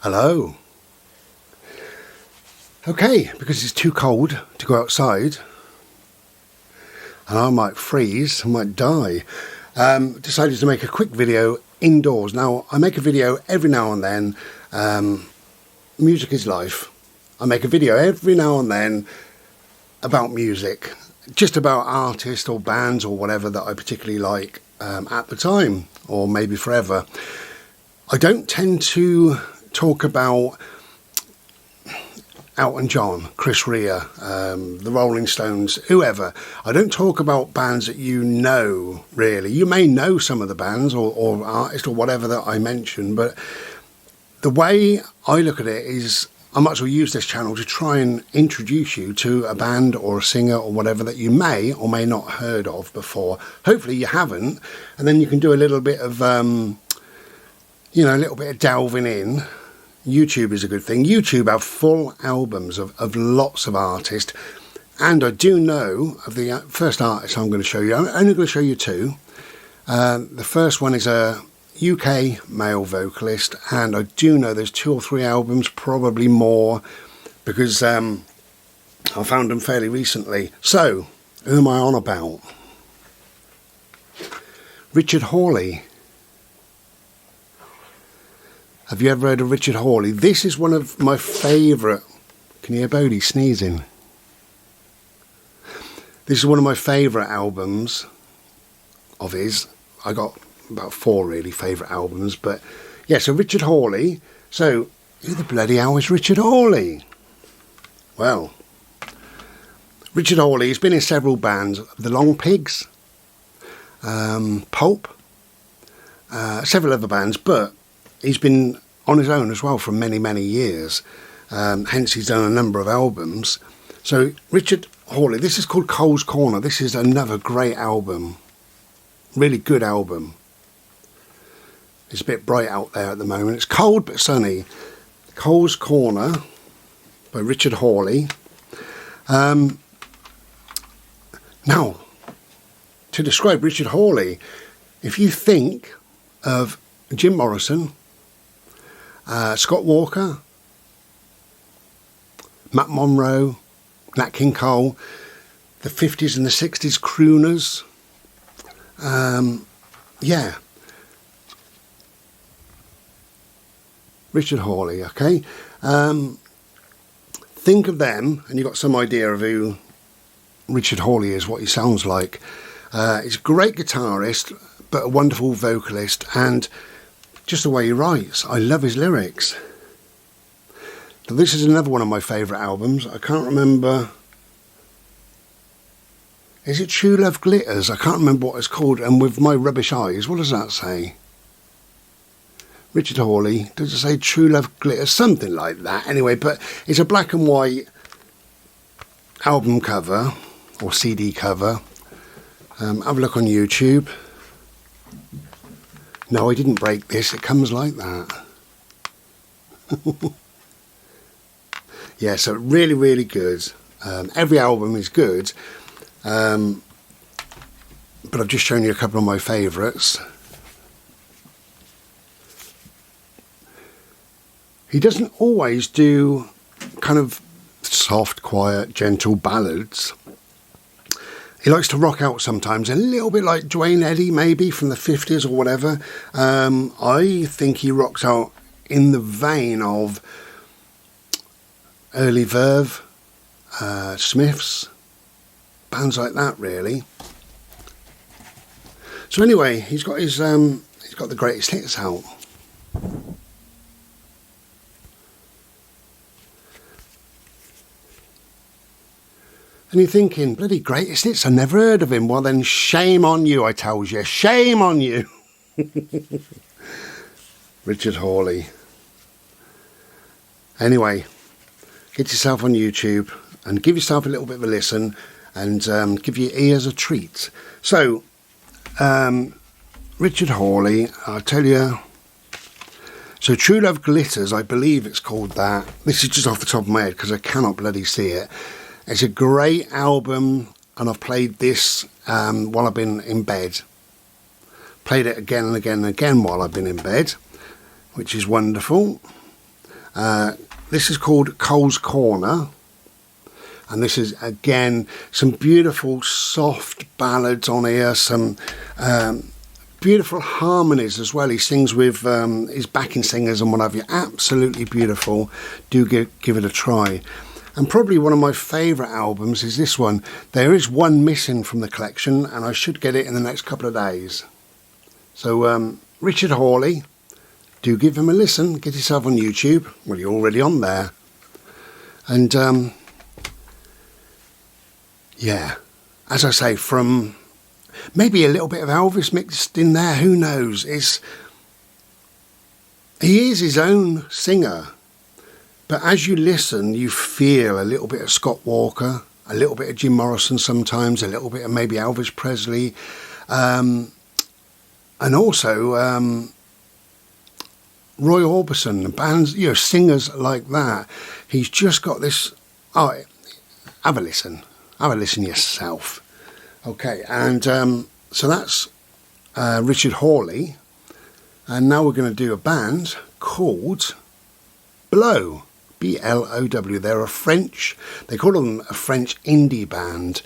Hello. Okay, because it's too cold to go outside and I might freeze, I might die, decided to make a quick video indoors. Now, I make a video every now and then. Music is life. I make a video every now and then about music, just about artists or bands or whatever that I particularly like at the time, or maybe forever. I don't tend to talk about Elton John, Chris Rea, the Rolling Stones, whoever. I don't talk about bands that you know, really. You may know some of the bands or artists or whatever that I mention, but the way I look at it is I might as well use this channel to try and introduce you to a band or a singer or whatever that you may or may not heard of before. Hopefully you haven't, and then you can do a little bit of, a little bit of delving in. YouTube is a good thing. YouTube have full albums of lots of artists, and I do know of the first artist I'm going to show you. I'm only going to show you two. The first one is a UK male vocalist, and I do know there's 2 or 3 albums, probably more, because I found them fairly recently. So, who am I on about? Richard Harley. Have you ever heard of Richard Harley? This is one of my favourite... Can you hear Bodie sneezing? This is one of my favourite albums of his. I got about 4 really favourite albums, but yeah, so Richard Harley. So, who the bloody hell is Richard Harley? Well, Richard Harley has been in several bands. The Long Pigs, Pulp, several other bands, but he's been on his own as well for many, many years. Hence, he's done a number of albums. So, Richard Harley, this is called Cole's Corner. This is another great album. Really good album. It's a bit bright out there at the moment. It's cold but sunny. Cole's Corner by Richard Harley. Now, to describe Richard Harley, if you think of Jim Morrison, Scott Walker, Matt Monro, Nat King Cole, the 50s and the 60s crooners, yeah, Richard Harley, okay? Think of them and you've got some idea of who Richard Harley is, what he sounds like. He's a great guitarist, but a wonderful vocalist, and just the way he writes. I love his lyrics. So this is another one of my favourite albums. I can't remember. Is it True Love Glitters? I can't remember what it's called. And With My Rubbish Eyes, what does that say? Richard Harley, does it say True Love Glitters? Something like that. Anyway, but it's a black and white album cover, or CD cover. Have a look on YouTube. No, I didn't break this. It comes like that. Yeah, so really, really good. Every album is good. But I've just shown you a couple of my favourites. He doesn't always do kind of soft, quiet, gentle ballads. He likes to rock out sometimes, a little bit like Dwayne Eddy, maybe, from the 50s or whatever. I think he rocks out in the vein of early Verve, Smiths, bands like that, really. So anyway, he's got the greatest hits out. And you're thinking, bloody greatest hits, I never heard of him. Well then, shame on you, I tells you. Shame on you. Richard Harley. Anyway, get yourself on YouTube and give yourself a little bit of a listen and give your ears a treat. So, Richard Harley, I'll tell you. So True Love Glitters, I believe it's called that. This is just off the top of my head because I cannot bloody see it. It's a great album, and I've played this while I've been in bed. Played it again and again and again while I've been in bed, which is wonderful. This is called Cole's Corner. And this is, again, some beautiful soft ballads on here, some beautiful harmonies as well. He sings with his backing singers and what have you. Absolutely beautiful. Do give it a try. And probably one of my favourite albums is this one. There is one missing from the collection, and I should get it in the next couple of days. So Richard Harley, do give him a listen. Get yourself on YouTube. Well, you're already on there. And yeah, as I say, from maybe a little bit of Elvis mixed in there, who knows? He is his own singer, but as you listen, you feel a little bit of Scott Walker, a little bit of Jim Morrison sometimes, a little bit of maybe Elvis Presley, and also Roy Orbison, bands, singers like that. He's just got this. Oh, have a listen. Have a listen yourself. Okay, and so that's Richard Harley, and now we're going to do a band called Blow, B-L-O-W. They're they call them a French indie band.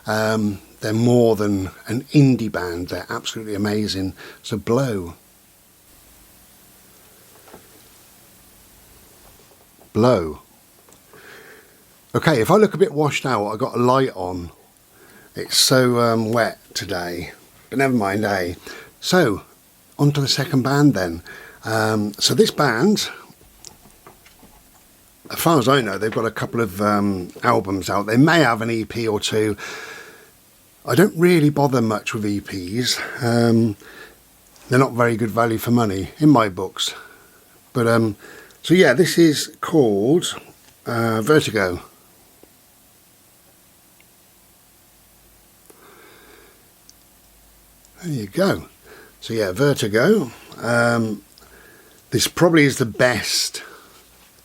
They're more than an indie band. They're absolutely amazing. So Blow. Blow. Okay, if I look a bit washed out, I've got a light on. It's so wet today, but never mind, eh? So, on to the second band then. So this band, as far as I know, they've got a couple of albums out. They may have an EP or two. I don't really bother much with EPs. They're not very good value for money in my books. But so yeah, this is called Vertigo. There you go. So yeah, Vertigo. This probably is the best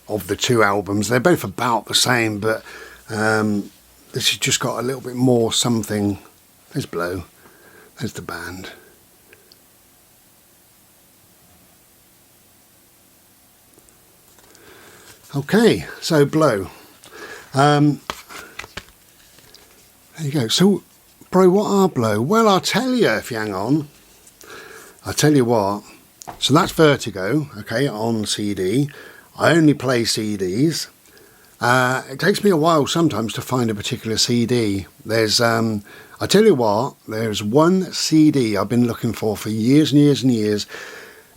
of the two albums. They're both about the same, but this has just got a little bit more something. There's Blow. There's the band. Okay, so Blow. There you go. So, bro, what are Blow? Well, I'll tell you if you hang on. I'll tell you what. So that's Vertigo, okay, on CD. I only play CDs. It takes me a while sometimes to find a particular CD. There's, I tell you what, there's one CD I've been looking for years and years and years.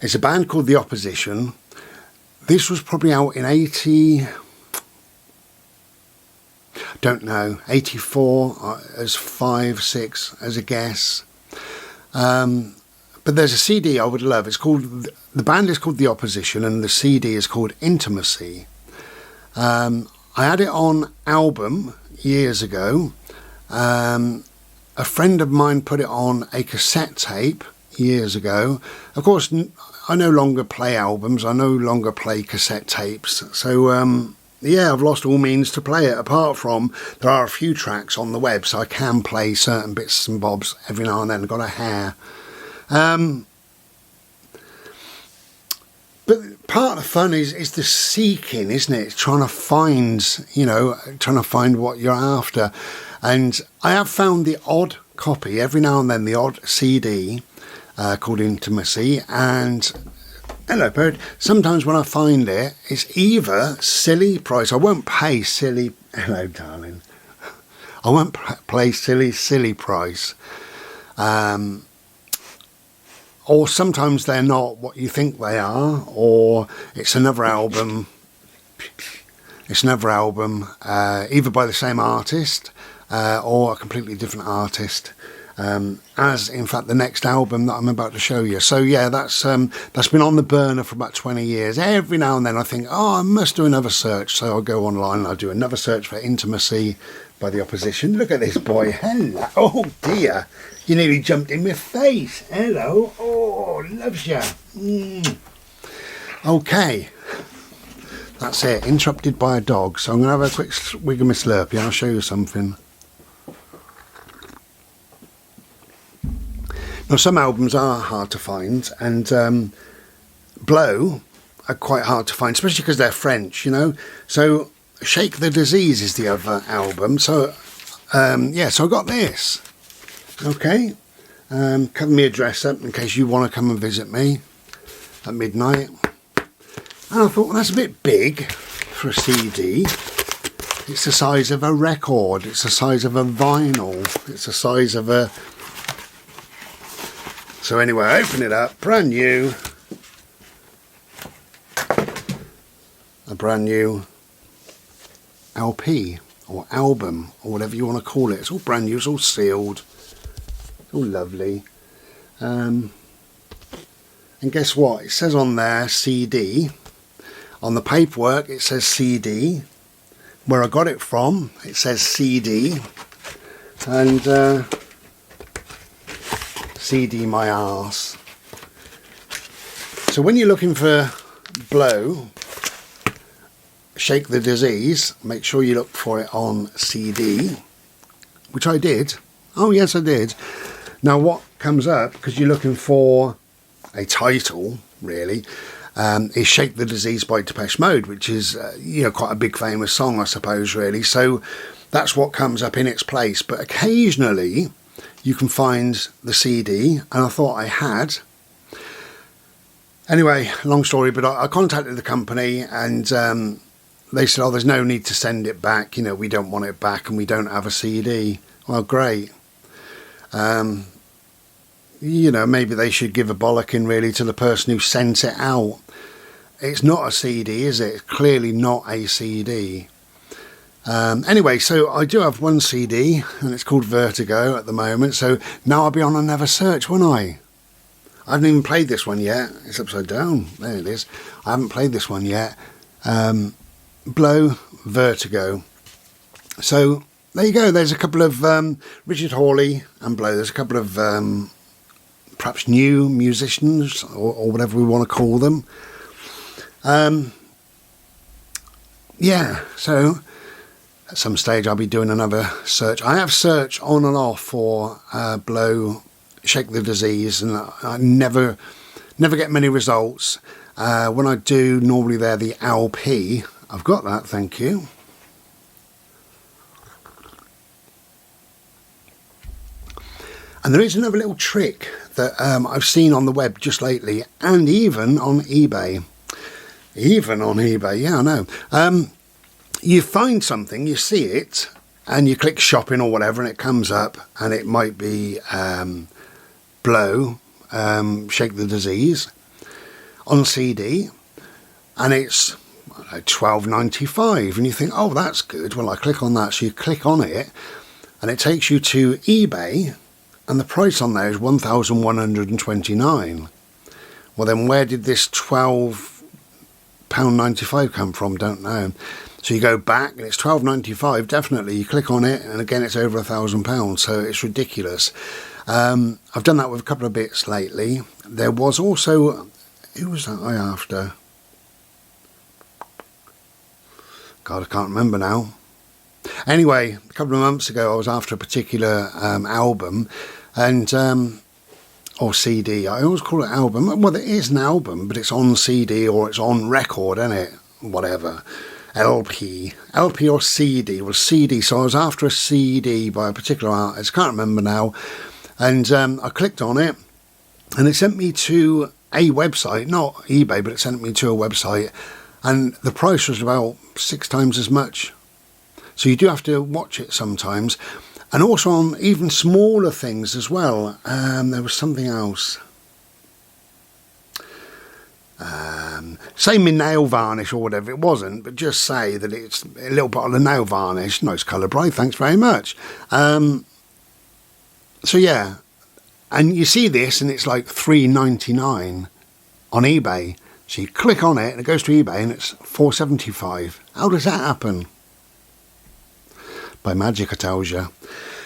It's a band called The Opposition. This was probably out in 84, as 5, 6 as a guess. But there's a CD I would love. It's called, the band is called The Opposition and the CD is called Intimacy. I had it on album years ago. A friend of mine put it on a cassette tape years ago. Of course, I no longer play albums. I no longer play cassette tapes. So, yeah, I've lost all means to play it, apart from there are a few tracks on the web, so I can play certain bits and bobs every now and then. I've got a hair. But part of the fun is the seeking, isn't it? It's trying to find, trying to find what you're after. And I have found the odd copy, every now and then, the odd CD called Intimacy. And, hello, bird, sometimes when I find it, it's either silly price. I won't pay silly, hello, darling. I won't play silly price. Or sometimes they're not what you think they are, or it's another album. It's another album, either by the same artist or a completely different artist. As in fact the next album that I'm about to show you. So yeah, that's been on the burner for about 20 years. Every now and then I think, I must do another search. So I'll go online and I'll do another search for Intimacy by The Opposition. Look at this boy. Hello. Oh dear. You nearly jumped in my face. Hello. Oh, loves you. Okay. That's it. Interrupted by a dog. So I'm going to have a quick swig of my Slurpee. I'll show you something. Now, some albums are hard to find. And Blow, are quite hard to find, especially because they're French, you know. So Shake the Disease is the other album. So yeah, so I got this. Okay, cover my address up in case you want to come and visit me at midnight. And I thought, well, that's a bit big for a CD. It's the size of a record. It's the size of a vinyl. It's the size of a... So anyway, I open it up, brand new. A brand new LP or album or whatever you want to call it. It's all brand new, it's all sealed. It's all lovely. And guess what? It says on there CD. On the paperwork it says CD. Where I got it from it says CD. And CD my arse. So when you're looking for Blow, Shake the Disease, make sure you look for it on CD, which I did. Oh yes, I did. Now what comes up, because you're looking for a title really, is Shake the Disease by Depeche Mode, which is you know, quite a big famous song, I suppose, really. So that's what comes up in its place. But occasionally you can find the CD, and I thought I had. Anyway, long story, but I contacted the company, and they said, oh, there's no need to send it back, you know, we don't want it back and we don't have a CD. Well, great. You know, maybe they should give a bollocking really to the person who sent it out. It's not a CD, is it? It's clearly not a CD. Anyway, so I do have one CD, and it's called Vertigo at the moment, so now I'll be on another search, won't I? I haven't even played this one yet. It's upside down. There it is. I haven't played this one yet. Blow, Vertigo. So there you go. There's a couple of Richard Hawley and Blow. There's a couple of perhaps new musicians or whatever we want to call them. Yeah, so at some stage I'll be doing another search. I have searched on and off for Blow, Shake the Disease, and I never get many results. When I do, normally they're the LP. I've got that, thank you. And there is another little trick that I've seen on the web just lately, and even on eBay. Even on eBay, yeah, I know. You find something, you see it, and you click shopping or whatever, and it comes up, and it might be Blow, Shake the Disease on CD, and it's $12.95, and you think, oh, that's good. Well, I click on that, so you click on it, and it takes you to eBay, and the price on there is $1,129. Well, then where did this £12.95 come from? Don't know. So you go back, and it's $12.95, definitely. You click on it, and again, it's over £1,000, so it's ridiculous. I've done that with a couple of bits lately. There was also... Who was that I after? God, I can't remember now. Anyway, a couple of months ago, I was after a particular album, and or CD. I always call it album. Well, it is an album, but it's on CD or it's on record, isn't it? Whatever. LP or CD. Well, CD. So I was after a CD by a particular artist. Can't remember now. And I clicked on it, and it sent me to a website, not eBay, but it sent me to a website, and the price was about 6 times as much. So you do have to watch it sometimes. And also on even smaller things as well. There was something else. Say my nail varnish or whatever. It wasn't, but just say that it's a little bit of the nail varnish. Nice colour, bright. Thanks very much. So yeah. And you see this, and it's like $3.99 on eBay. So you click on it, and it goes to eBay, and it's $4.75. How does that happen? By magic, I tells you.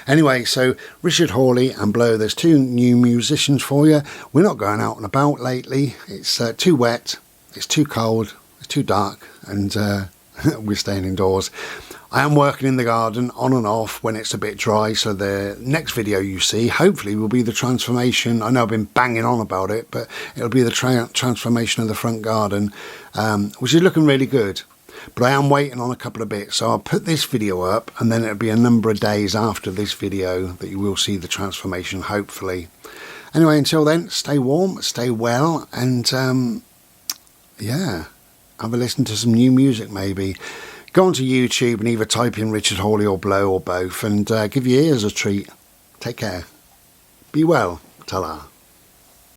Anyway, so Richard Hawley and Blow, there's 2 new musicians for you. We're not going out and about lately. It's too wet, it's too cold, it's too dark, and we're staying indoors. I am working in the garden on and off when it's a bit dry, so the next video you see hopefully will be the transformation. I know I've been banging on about it, but it'll be the transformation of the front garden, which is looking really good. But I am waiting on a couple of bits, so I'll put this video up and then it'll be a number of days after this video that you will see the transformation, hopefully. Anyway, until then, stay warm, stay well, and yeah, have a listen to some new music maybe. Go onto YouTube and either type in Richard Hawley or Blow or both, and give your ears a treat. Take care. Be well. Ta-ra.